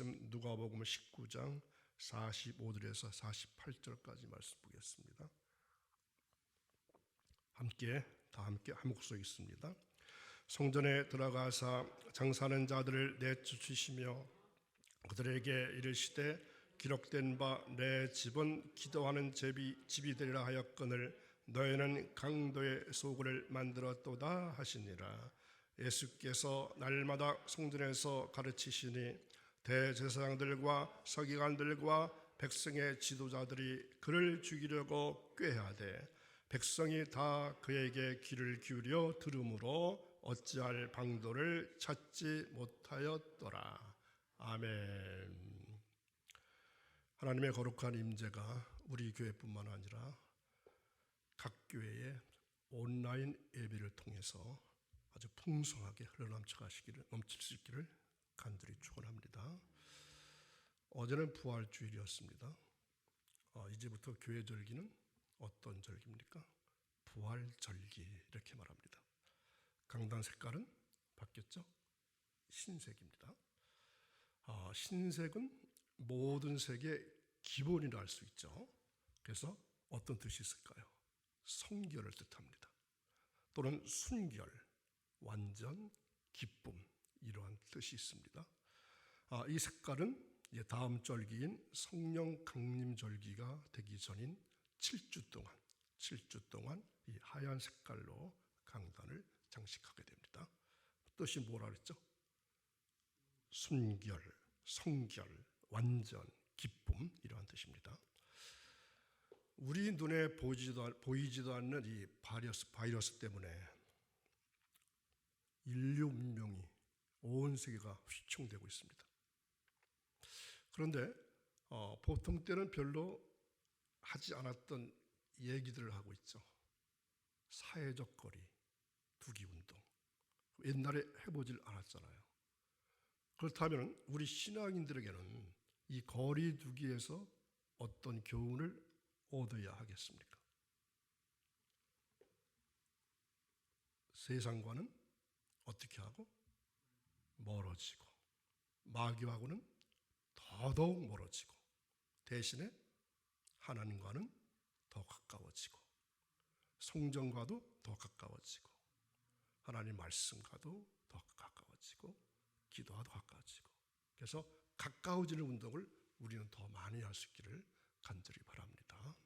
누가복음 19장 45절에서 48절까지 말씀 보겠습니다. 다 함께 한 목소리 있습니다. 성전에 들어가사 장사하는 자들을 내쫓으시며 그들에게 이르시되 기록된 바 내 집은 기도하는 집이 되리라 하였거늘 너희는 강도의 소굴을 만들었도다 하시니라. 예수께서 날마다 성전에서 가르치시니 대제사장들과 서기관들과 백성의 지도자들이 그를 죽이려고 꾀하되 백성이 다 그에게 귀를 기울여 들으므로 어찌할 방도를 찾지 못하였더라. 아멘. 하나님의 거룩한 임재가 우리 교회뿐만 아니라 각 교회의 온라인 예배를 통해서 아주 풍성하게 흘러넘칠 수 있기를 간절히 축원합니다. 어제는 부활주일이었습니다. 이제부터 교회 절기는 어떤 절기입니까? 부활절기 이렇게 말합니다. 강단 색깔은 바뀌었죠? 흰색입니다. 흰색은 모든 색의 기본이라 할 수 있죠. 그래서 어떤 뜻이 있을까요? 성결을 뜻합니다. 또는 순결, 완전, 기쁨 이러한 뜻이 있습니다. 이 색깔은 다음 절기인 성령 강림 절기가 되기 전인 7주 동안 이 하얀 색깔로 강단을 장식하게 됩니다. 뜻이 뭐라 그랬죠? 순결, 성결, 완전, 기쁨 이러한 뜻입니다. 우리 눈에 보이지도 않는 이 바이러스 때문에 인류 문명이 온 세계가 휘청되고 있습니다. 그런데 보통 때는 별로 하지 않았던 얘기들을 하고 있죠. 사회적 거리, 두기운동. 옛날에 해보질 않았잖아요. 그렇다면 우리 신앙인들에게는 이 거리 두기에서 어떤 교훈을 얻어야 하겠습니까? 세상과는 어떻게 하고? 멀어지고, 마귀하고는 더더욱 멀어지고, 대신에 하나님과는 더 가까워지고, 성전과도 더 가까워지고, 하나님 말씀과도 더 가까워지고, 기도와도 가까워지고, 그래서 가까워지는 운동을 우리는 더 많이 할 수 있기를 간절히 바랍니다.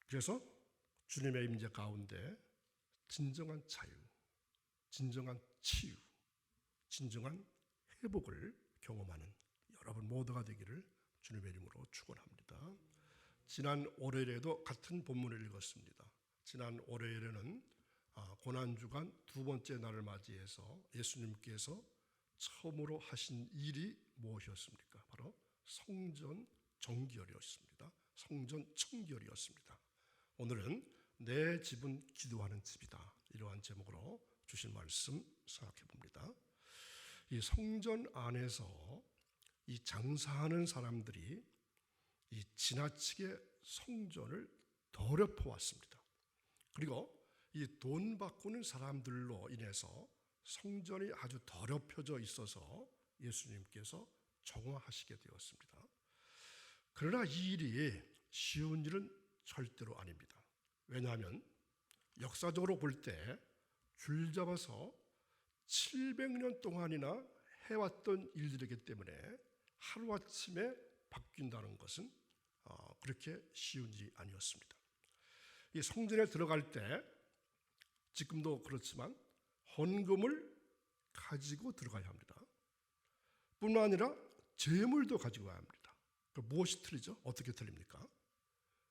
그래서 주님의 임재 가운데 진정한 자유, 진정한 치유, 진정한 회복을 경험하는 여러분 모두가 되기를 주님의 이름으로 축원합니다. 지난 월요일에도 같은 본문을 읽었습니다. 지난 월요일에는 고난주간 두 번째 날을 맞이해서 예수님께서 처음으로 하신 일이 무엇이었습니까? 바로 성전 정결이었습니다. 성전 청결이었습니다. 오늘은 내 집은 기도하는 집이다. 이러한 제목으로 주신 말씀 생각해 봅니다. 이 성전 안에서 이 장사하는 사람들이 이 지나치게 성전을 더럽혀 왔습니다. 그리고 이 돈 바꾸는 사람들로 인해서 성전이 아주 더럽혀져 있어서 예수님께서 정화하시게 되었습니다. 그러나 이 일이 쉬운 일은 절대로 아닙니다. 왜냐하면 역사적으로 볼 때 줄 잡아서 700년 동안이나 해왔던 일들이기 때문에 하루아침에 바뀐다는 것은 그렇게 쉬운 일이 아니었습니다. 이 성전에 들어갈 때 지금도 그렇지만 헌금을 가지고 들어가야 합니다. 뿐만 아니라 재물도 가지고 가야 합니다. 무엇이 틀리죠? 어떻게 틀립니까?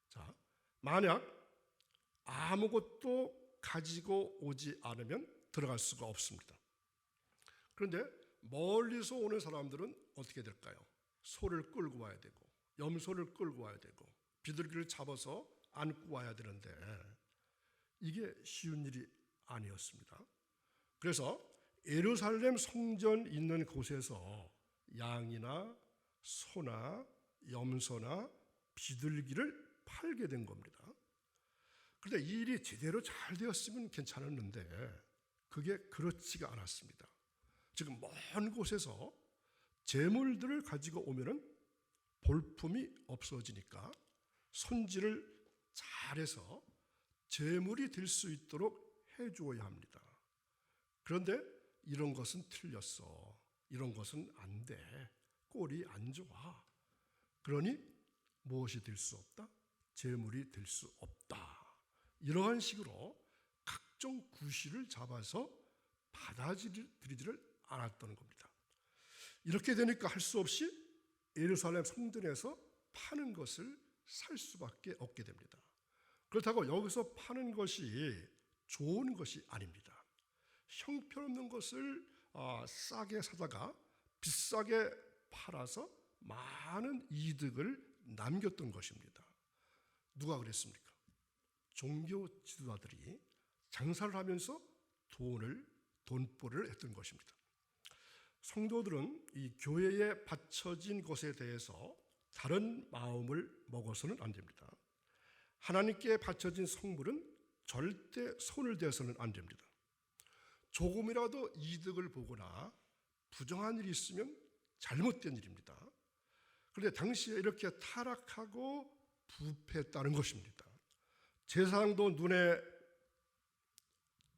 자, 만약 아무것도 가지고 오지 않으면 들어갈 수가 없습니다. 그런데 멀리서 오는 사람들은 어떻게 될까요? 소를 끌고 와야 되고 염소를 끌고 와야 되고 비둘기를 잡아서 안고 와야 되는데 이게 쉬운 일이 아니었습니다. 그래서 예루살렘 성전 있는 곳에서 양이나 소나 염소나 비둘기를 팔게 된 겁니다. 그런데 이 일이 제대로 잘 되었으면 괜찮았는데 그게 그렇지가 않았습니다. 지금 먼 곳에서 재물들을 가지고 오면은 볼품이 없어지니까 손질을 잘해서 재물이 될 수 있도록 해주어야 합니다. 그런데 이런 것은 틀렸어. 이런 것은 안 돼. 꼴이 안 좋아. 그러니 무엇이 될 수 없다? 재물이 될 수 없다. 이러한 식으로 각종 구실을 잡아서 받아들이지를 않았다는 겁니다. 이렇게 되니까 할 수 없이 예루살렘 성전에서 파는 것을 살 수밖에 없게 됩니다. 그렇다고 여기서 파는 것이 좋은 것이 아닙니다. 형편없는 것을 싸게 사다가 비싸게 팔아서 많은 이득을 남겼던 것입니다. 누가 그랬습니까? 종교 지도자들이 장사를 하면서 돈벌이를 했던 것입니다. 성도들은 이 교회에 바쳐진 것에 대해서 다른 마음을 먹어서는 안 됩니다. 하나님께 바쳐진 성물은 절대 손을 대서는 안 됩니다. 조금이라도 이득을 보거나 부정한 일이 있으면 잘못된 일입니다. 그런데 당시에 이렇게 타락하고 부패했다는 것입니다. 세상도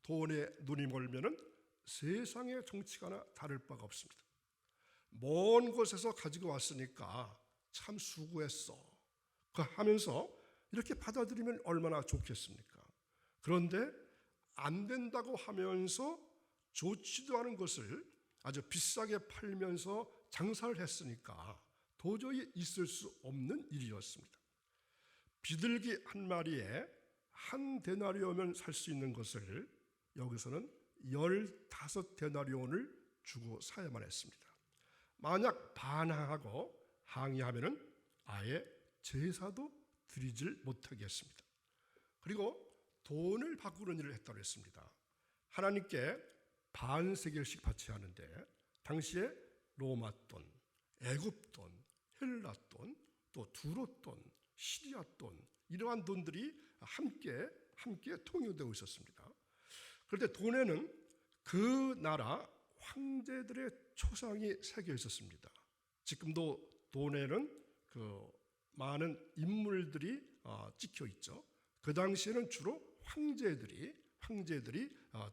돈에 눈이 멀면은 세상의 정치가나 다를 바가 없습니다. 먼 곳에서 가지고 왔으니까 참 수고했어 하면서 이렇게 받아들이면 얼마나 좋겠습니까? 그런데 안 된다고 하면서 좋지도 않은 것을 아주 비싸게 팔면서 장사를 했으니까 도저히 있을 수 없는 일이었습니다. 비둘기 한 마리에 한 데나리온을 살 수 있는 것을 여기서는 15데나리온을 주고 사야만 했습니다. 만약 반항하고 항의하면은 아예 제사도 드리질 못하게 했습니다. 그리고 돈을 바꾸는 일을 했다고 했습니다. 하나님께 반세겔씩 바쳐야 하는데 당시에 로마 돈, 애굽 돈, 헬라 돈, 또 두로 돈, 시리아 돈 이러한 돈들이 함께 통용되고 있었습니다. 그런데 돈에는 그 나라 황제들의 초상이 새겨 있었습니다. 지금도 돈에는 그 많은 인물들이 찍혀 있죠. 그 당시에는 주로 황제들이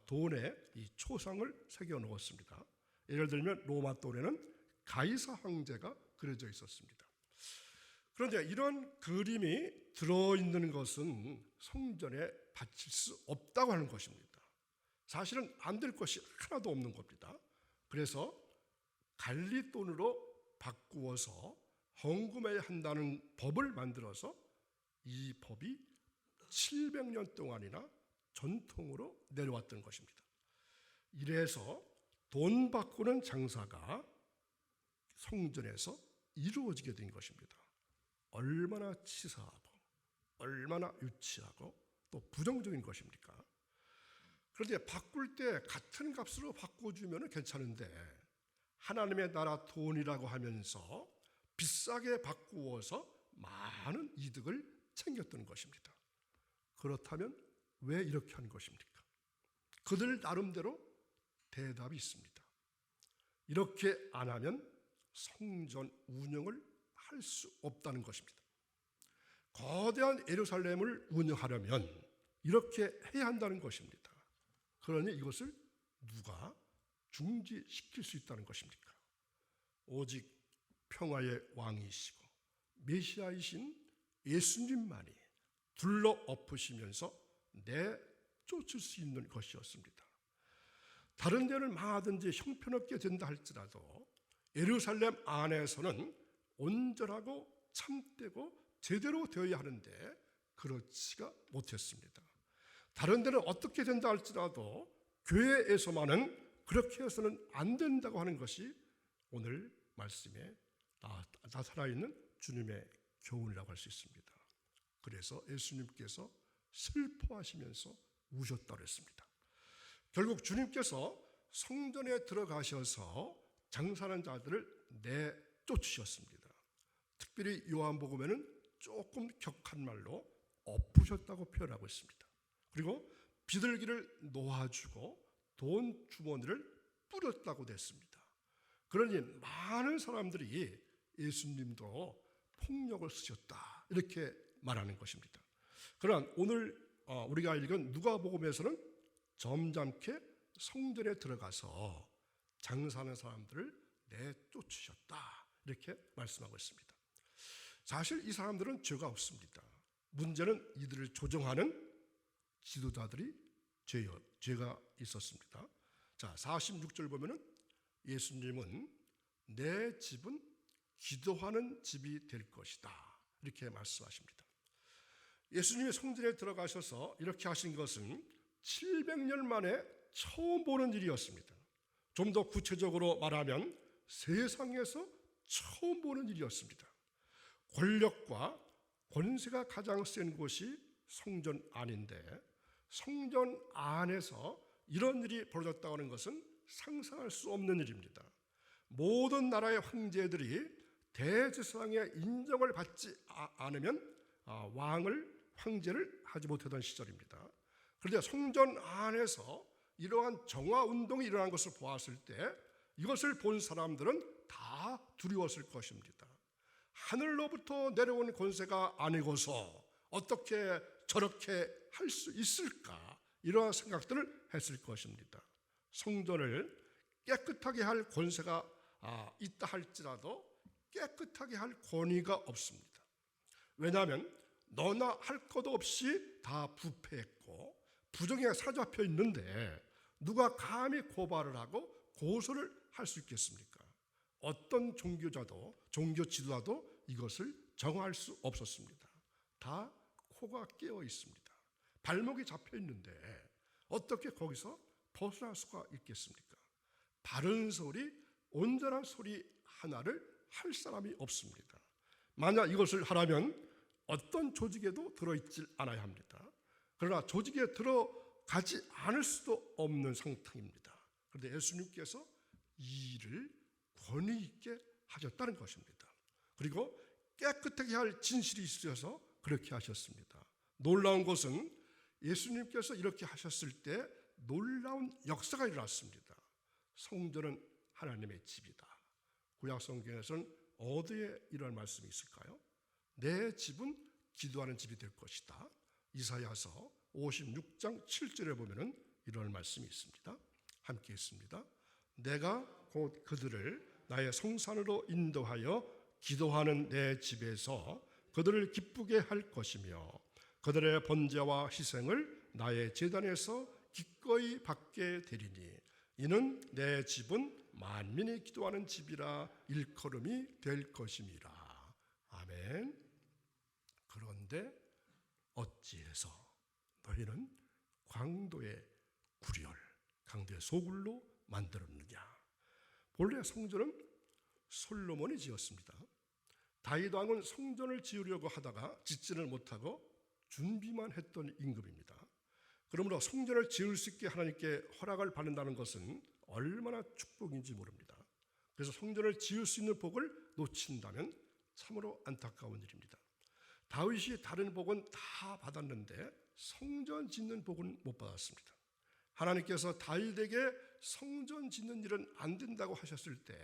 돈에 이 초상을 새겨 놓았습니다. 예를 들면 로마 돈에는 가이사 황제가 그려져 있었습니다. 그런데 이런 그림이 들어있는 것은 성전에 바칠 수 없다고 하는 것입니다. 사실은 안 될 것이 하나도 없는 겁니다. 그래서 갈리돈으로 바꾸어서 헌금해야 한다는 법을 만들어서 이 법이 700년 동안이나 전통으로 내려왔던 것입니다. 이래서 돈 바꾸는 장사가 성전에서 이루어지게 된 것입니다. 얼마나 치사하고 얼마나 유치하고 또 부정적인 것입니까? 그런데 바꿀 때 같은 값으로 바꿔주면 괜찮은데 하나님의 나라 돈이라고 하면서 비싸게 바꾸어서 많은 이득을 챙겼던 것입니다. 그렇다면 왜 이렇게 한 것입니까? 그들 나름대로 대답이 있습니다. 이렇게 안 하면 성전 운영을 할 수 없다는 것입니다. 거대한 예루살렘을 운영하려면 이렇게 해야 한다는 것입니다. 그러니 이것을 누가 중지시킬 수 있다는 것입니까? 오직 평화의 왕이시고 메시아이신 예수님만이 둘러 엎으시면서 내쫓을 수 있는 것이었습니다. 다른 데는 망하든지 형편없게 된다 할지라도 예루살렘 안에서는 온전하고 참되고 제대로 되어야 하는데 그렇지가 못했습니다. 다른 데는 어떻게 된다 할지라도 교회에서만은 그렇게 해서는 안 된다고 하는 것이 오늘 말씀에 나타나 있는 주님의 교훈이라고 할 수 있습니다. 그래서 예수님께서 슬퍼하시면서 우셨다고 했습니다. 결국 주님께서 성전에 들어가셔서 장사하는 자들을 내쫓으셨습니다. 특별히 요한복음에는 조금 격한 말로 엎으셨다고 표현하고 있습니다. 그리고 비둘기를 놓아주고 돈 주머니를 뿌렸다고 됐습니다. 그러니 많은 사람들이 예수님도 폭력을 쓰셨다 이렇게 말하는 것입니다. 그러나 오늘 우리가 읽은 누가복음에서는 점잖게 성전에 들어가서 장사하는 사람들을 내쫓으셨다 이렇게 말씀하고 있습니다. 사실 이 사람들은 죄가 없습니다. 문제는 이들을 조정하는 지도자들이 죄가 있었습니다. 자, 46절 보면은 예수님은 내 집은 기도하는 집이 될 것이다 이렇게 말씀하십니다. 예수님이 성전에 들어가셔서 이렇게 하신 것은 700년 만에 처음 보는 일이었습니다. 좀 더 구체적으로 말하면 세상에서 처음 보는 일이었습니다. 권력과 권세가 가장 센 곳이 성전 안인데 성전 안에서 이런 일이 벌어졌다고 하는 것은 상상할 수 없는 일입니다. 모든 나라의 황제들이 대제사장의 인정을 받지 않으면 황제를 하지 못하던 시절입니다. 그런데 성전 안에서 이러한 정화운동이 일어난 것을 보았을 때 이것을 본 사람들은 다 두려웠을 것입니다. 하늘로부터 내려온 권세가 아니고서 어떻게 저렇게 할 수 있을까 이러한 생각들을 했을 것입니다. 성전을 깨끗하게 할 권세가 있다 할지라도 깨끗하게 할 권위가 없습니다. 왜냐하면 너나 할 것 없이 다 부패했고 부정에 사로잡혀 있는데 누가 감히 고발을 하고 고소를 할 수 있겠습니까? 어떤 종교자도 종교 지도자도 이것을 정할 수 없었습니다. 다 코가 깨어 있습니다. 발목이 잡혀 있는데 어떻게 거기서 벗어날 수가 있겠습니까? 바른 소리, 온전한 소리 하나를 할 사람이 없습니다. 만약 이것을 하려면 어떤 조직에도 들어있질 않아야 합니다. 그러나 조직에 들어가지 않을 수도 없는 상태입니다. 그런데 예수님께서 이 일을 권위 있게 하셨다는 것입니다. 그리고 깨끗하게 할 진실이 있으셔서 그렇게 하셨습니다. 놀라운 것은 예수님께서 이렇게 하셨을 때 놀라운 역사가 일어났습니다. 성전은 하나님의 집이다. 구약 성경에서는 어디에 이런 말씀이 있을까요? 내 집은 기도하는 집이 될 것이다. 이사야서 56장 7절에 보면은 이런 말씀이 있습니다. 함께 있습니다. 내가 곧 그들을 나의 성산으로 인도하여 기도하는 내 집에서 그들을 기쁘게 할 것이며 그들의 번제와 희생을 나의 제단에서 기꺼이 받게 되리니 이는 내 집은 만민이 기도하는 집이라 일컬음이 될 것임이라. 아멘. 그런데 어찌해서 너희는 강도의 구렬, 강도의 소굴로 만들었느냐. 본래 성전은 솔로몬이 지었습니다. 다윗 왕은 성전을 지으려고 하다가 짓지를 못하고 준비만 했던 임금입니다. 그러므로 성전을 지을 수 있게 하나님께 허락을 받는다는 것은 얼마나 축복인지 모릅니다. 그래서 성전을 지을 수 있는 복을 놓친다면 참으로 안타까운 일입니다. 다윗이 다른 복은 다 받았는데 성전 짓는 복은 못 받았습니다. 하나님께서 다윗에게 성전 짓는 일은 안 된다고 하셨을 때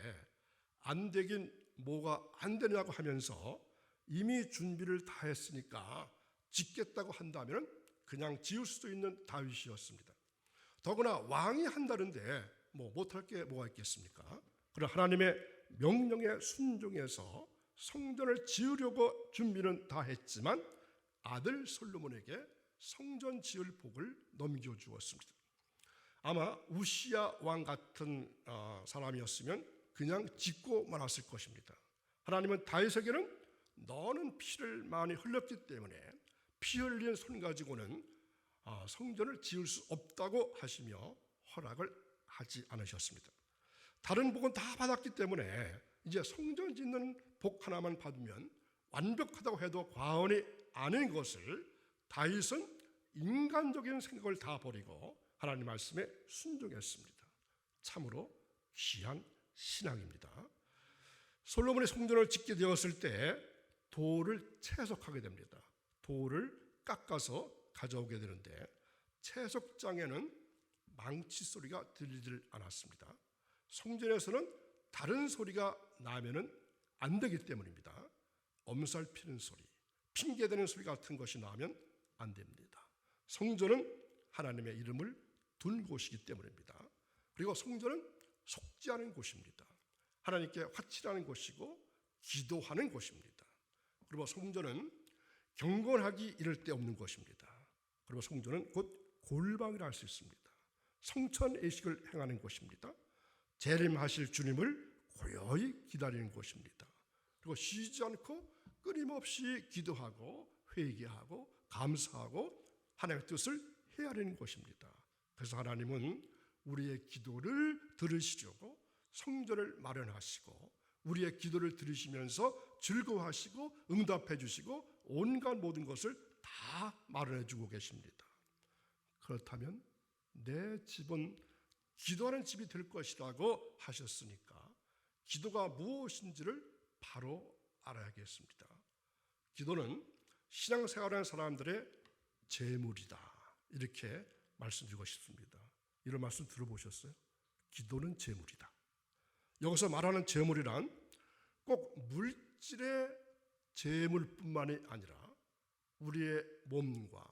안 되긴 뭐가 안 되냐고 하면서 이미 준비를 다 했으니까 짓겠다고 한다면 그냥 지을 수도 있는 다윗이었습니다. 더구나 왕이 한다는데 뭐 못할 게 뭐가 있겠습니까? 그러나 하나님의 명령에 순종해서 성전을 지으려고 준비는 다 했지만 아들 솔로몬에게 성전 지을 복을 넘겨주었습니다. 아마 우시야 왕 같은 사람이었으면 그냥 짓고 말았을 것입니다. 하나님은 다윗에게는 너는 피를 많이 흘렸기 때문에 피 흘린 손 가지고는 성전을 지을 수 없다고 하시며 허락을 하지 않으셨습니다. 다른 복은 다 받았기 때문에 이제 성전 짓는 복 하나만 받으면 완벽하다고 해도 과언이 아닌 것을 다윗은 인간적인 생각을 다 버리고 하나님 말씀에 순종했습니다. 참으로 귀한 신앙입니다. 솔로몬의 성전을 짓게 되었을 때 돌을 채석하게 됩니다. 돌을 깎아서 가져오게 되는데 채석장에는 망치 소리가 들리질 않았습니다. 성전에서는 다른 소리가 나면은 안 되기 때문입니다. 엄살피는 소리, 핑계대는 소리 같은 것이 나면 안 됩니다. 성전은 하나님의 이름을 둔 곳이기 때문입니다. 그리고 성전은 속지 않은 곳입니다. 하나님께 화치라는 곳이고 기도하는 곳입니다. 그리고 성전은 경건하기 이를 데 없는 것입니다. 그리고 성전은 곧 골방이라 할 수 있습니다. 성천애식을 행하는 곳입니다. 재림하실 주님을 고요히 기다리는 곳입니다. 그리고 쉬지 않고 끊임없이 기도하고 회개하고 감사하고 하나님의 뜻을 헤아리는 곳입니다. 그래서 하나님은 우리의 기도를 들으시려고 성전을 마련하시고 우리의 기도를 들으시면서 즐거워하시고 응답해 주시고 온갖 모든 것을 다 마련해 주고 계십니다. 그렇다면 내 집은 기도하는 집이 될 것이라고 하셨으니까 기도가 무엇인지를 바로 알아야겠습니다. 기도는 신앙생활하는 사람들의 재물이다, 이렇게 말씀드리고 싶습니다. 이런 말씀 들어보셨어요? 기도는 재물이다. 여기서 말하는 재물이란 꼭 물질의 재물뿐만이 아니라 우리의 몸과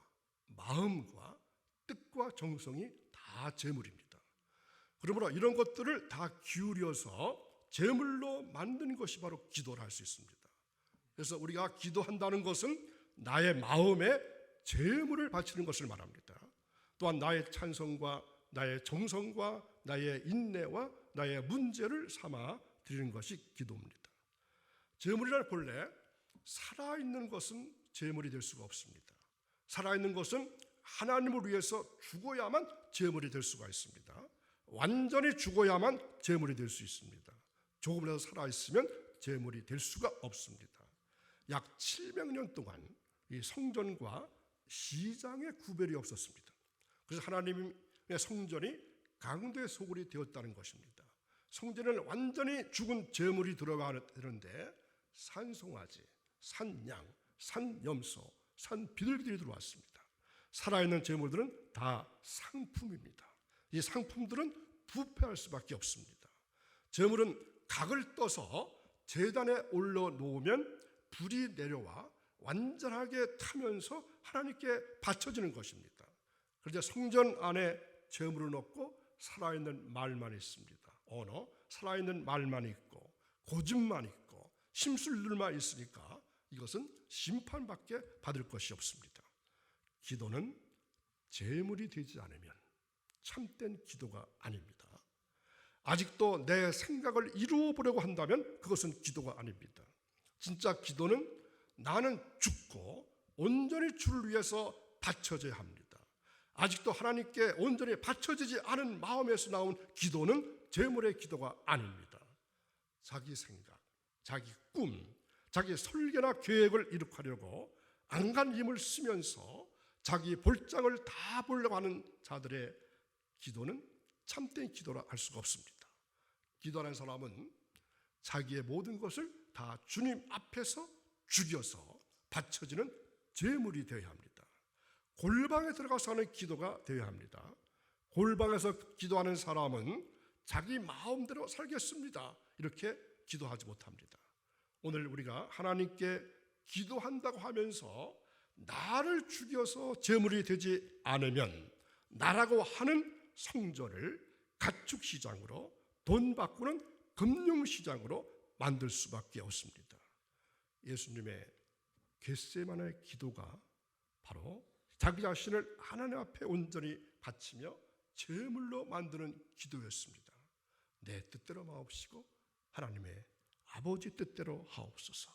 마음과 뜻과 정성이 다 재물입니다. 그러므로 이런 것들을 다 기울여서 재물로 만드는 것이 바로 기도를 할 수 있습니다. 그래서 우리가 기도한다는 것은 나의 마음에 재물을 바치는 것을 말합니다. 또한 나의 찬성과 나의 정성과 나의 인내와 나의 문제를 삼아 드리는 것이 기도입니다. 재물이란 본래 살아있는 것은 재물이 될 수가 없습니다. 살아있는 것은 하나님을 위해서 죽어야만 재물이 될 수가 있습니다. 완전히 죽어야만 재물이 될 수 있습니다. 조금이라도 살아있으면 재물이 될 수가 없습니다. 약 700년 동안 이 성전과 시장의 구별이 없었습니다. 그래서 하나님의 성전이 강도의 소굴이 되었다는 것입니다. 성전에는 완전히 죽은 재물이 들어가야 되는데 산송아지, 산양, 산염소, 산비둘기들이 들어왔습니다. 살아있는 재물들은 다 상품입니다. 이 상품들은 부패할 수밖에 없습니다. 재물은 각을 떠서 제단에 올려놓으면 불이 내려와 완전하게 타면서 하나님께 바쳐지는 것입니다. 그런데 성전 안에 재물을 넣고 살아있는 말만 있습니다. 언어, 살아있는 말만 있고 고집만 있고 심술들만 있으니까 이것은 심판밖에 받을 것이 없습니다. 기도는 재물이 되지 않으면 참된 기도가 아닙니다. 아직도 내 생각을 이루어 보려고 한다면 그것은 기도가 아닙니다. 진짜 기도는 나는 죽고 온전히 주를 위해서 바쳐져야 합니다. 아직도 하나님께 온전히 바쳐지지 않은 마음에서 나온 기도는 재물의 기도가 아닙니다. 자기 생각, 자기 꿈, 자기 설계나 계획을 이룩하려고 안간 힘을 쓰면서 자기 볼장을 다 보려고 하는 자들의 기도는 참된 기도라 할 수가 없습니다. 기도하는 사람은 자기의 모든 것을 다 주님 앞에서 죽여서 바쳐지는 제물이 되어야 합니다. 골방에 들어가서 하는 기도가 되어야 합니다. 골방에서 기도하는 사람은 자기 마음대로 살겠습니다, 이렇게 기도하지 못합니다. 오늘 우리가 하나님께 기도한다고 하면서 나를 죽여서 제물이 되지 않으면 나라고 하는 성전을 가축시장으로, 돈 바꾸는 금융시장으로 만들 수밖에 없습니다. 예수님의 겟세마네 기도가 바로 자기 자신을 하나님 앞에 온전히 바치며 제물로 만드는 기도였습니다. 내 뜻대로 마옵시고 하나님의 아버지 뜻대로 하옵소서.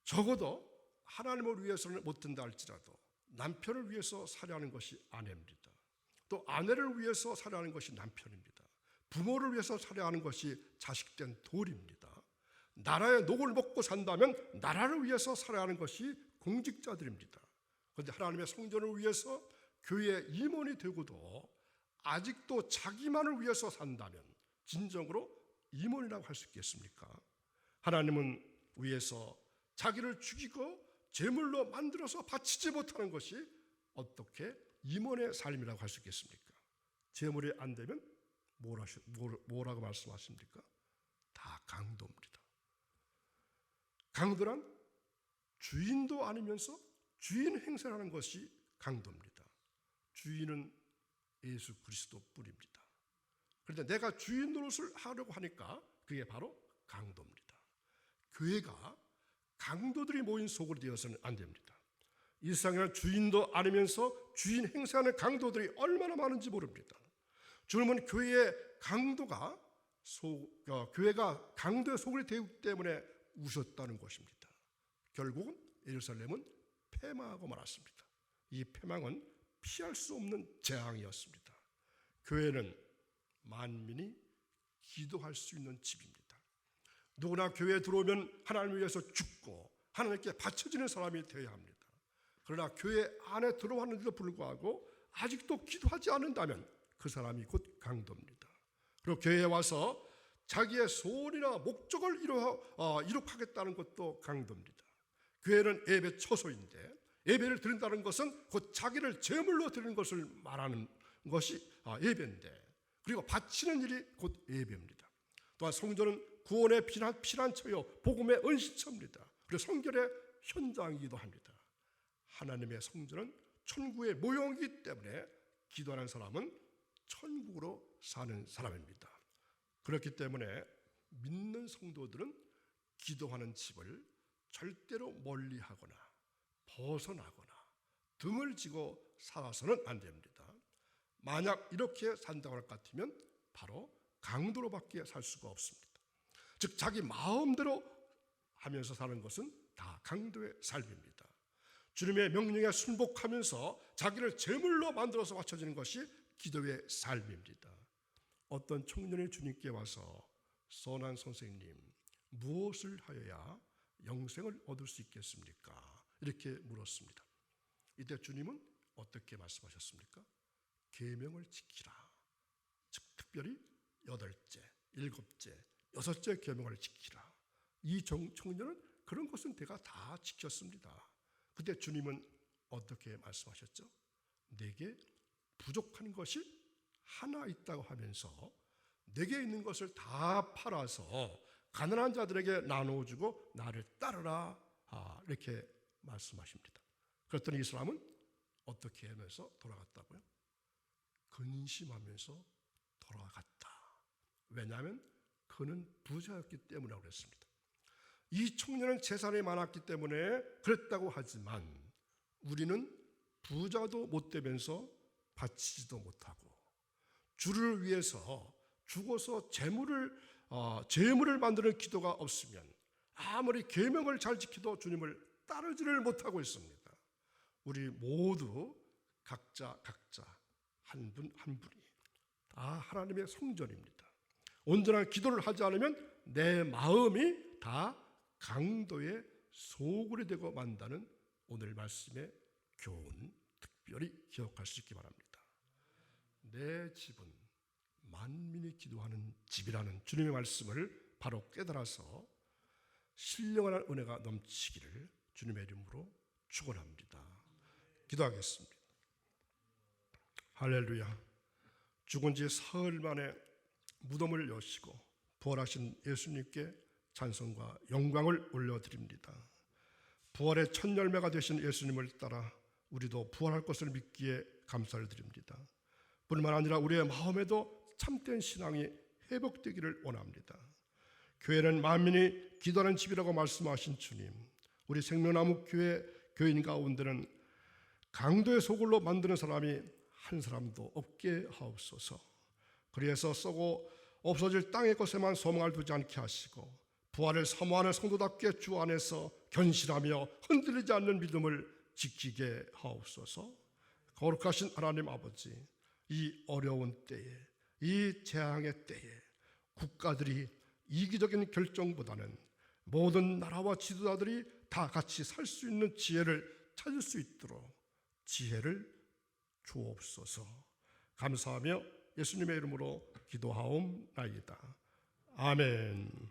적어도 하나님을 위해서는 못된다 할지라도 남편을 위해서 살아가는 것이 아내입니다. 또 아내를 위해서 살아가는 것이 남편입니다. 부모를 위해서 살아가는 것이 자식된 돌입니다. 나라의 녹을 먹고 산다면 나라를 위해서 살아가는 것이 공직자들입니다. 그런데 하나님의 성전을 위해서 교회 임원이 되고도 아직도 자기만을 위해서 산다면 진정으로 임원이라고 할 수 있겠습니까? 하나님은 위해서 자기를 죽이고 제물로 만들어서 바치지 못하는 것이 어떻게 임원의 삶이라고 할 수 있겠습니까? 제물이 안 되면 뭐라고 말씀하십니까? 다 강도입니다. 강도란 주인도 아니면서 주인 행세하는 것이 강도입니다. 주인은 예수 그리스도뿐입니다. 그런데 내가 주인 노릇을 하려고 하니까 그게 바로 강도입니다. 교회가 강도들이 모인 속으로 되어서는 안 됩니다. 이 세상에는 주인도 아니면서 주인 행세하는 강도들이 얼마나 많은지 모릅니다. 주님은 교회가 강도의 속을 되었기 때문에 우셨다는 것입니다. 결국은 예루살렘은 패망하고 말았습니다. 이 패망은 피할 수 없는 재앙이었습니다. 교회는 만민이 기도할 수 있는 집입니다. 누구나 교회에 들어오면 하나님을 위해서 죽고 하나님께 바쳐지는 사람이 되어야 합니다. 그러나 교회 안에 들어왔는데도 불구하고 아직도 기도하지 않는다면 그 사람이 곧 강도입니다. 그리고 교회에 와서 자기의 소원이나 목적을 이룩하겠다는 것도 강도입니다. 교회는 예배 처소인데 예배를 드린다는 것은 곧 자기를 제물로 드리는 것을 말하는 것이 예배인데, 그리고 바치는 일이 곧 예배입니다. 또한 성전은 구원의 피난처요 복음의 은신처입니다. 그리고 성결의 현장이기도 합니다. 하나님의 성전은 천국의 모형이기 때문에 기도하는 사람은 천국으로 사는 사람입니다. 그렇기 때문에 믿는 성도들은 기도하는 집을 절대로 멀리하거나 벗어나거나 등을 지고 살아서는 안 됩니다. 만약 이렇게 산다고 할 것 같으면 바로 강도로밖에 살 수가 없습니다. 즉 자기 마음대로 하면서 사는 것은 다 강도의 삶입니다. 주님의 명령에 순복하면서 자기를 제물로 만들어서 바쳐지는 것이 기도의 삶입니다. 어떤 청년이 주님께 와서 선한 선생님, 무엇을 하여야 영생을 얻을 수 있겠습니까? 이렇게 물었습니다. 이때 주님은 어떻게 말씀하셨습니까? 계명을 지키라. 즉 특별히 8째, 7째, 6째 계명을 지키라. 이 청년은 그런 것은 내가 다 지켰습니다. 그때 주님은 어떻게 말씀하셨죠? 내게 부족한 것이 하나 있다고 하면서 내게 있는 것을 다 팔아서 가난한 자들에게 나눠주고 나를 따르라, 이렇게 말씀하십니다. 그랬더니 이 사람은 어떻게 하면서 돌아갔다고요? 근심하면서 돌아갔다. 왜냐하면 그는 부자였기 때문이라고 그랬습니다. 이 청년은 재산이 많았기 때문에 그랬다고 하지만 우리는 부자도 못 되면서 바치지도 못하고 주를 위해서 죽어서 제물을 만드는 기도가 없으면 아무리 계명을 잘 지켜도 주님을 따르지를 못하고 있습니다. 우리 모두 각자 한 분 한 분이 다 하나님의 성전입니다. 온전한 기도를 하지 않으면 내 마음이 다 강도의 소굴이 되고 만다는 오늘 말씀의 교훈 특별히 기억할 수 있기 바랍니다. 내 집은 만민이 기도하는 집이라는 주님의 말씀을 바로 깨달아서 신령한 은혜가 넘치기를 주님의 이름으로 축원합니다. 기도하겠습니다. 할렐루야. 죽은 지 사흘 만에 무덤을 여시고 부활하신 예수님께 찬송과 영광을 올려드립니다. 부활의 첫 열매가 되신 예수님을 따라 우리도 부활할 것을 믿기에 감사를 드립니다. 뿐만 아니라 우리의 마음에도 참된 신앙이 회복되기를 원합니다. 교회는 만민이 기도하는 집이라고 말씀하신 주님, 우리 생명나무 교회 교인 가운데는 강도의 소굴로 만드는 사람이 한 사람도 없게 하옵소서. 그래서 썩고 없어질 땅의 것에만 소망을 두지 않게 하시고 부활을 사모하는 성도답게 주 안에서 견실하며 흔들리지 않는 믿음을 지키게 하옵소서. 거룩하신 하나님 아버지, 이 어려운 때에, 이 재앙의 때에 국가들이 이기적인 결정보다는 모든 나라와 지도자들이 다 같이 살 수 있는 지혜를 찾을 수 있도록 지혜를 주옵소서. 감사하며 예수님의 이름으로 기도하옵나이다. 아멘.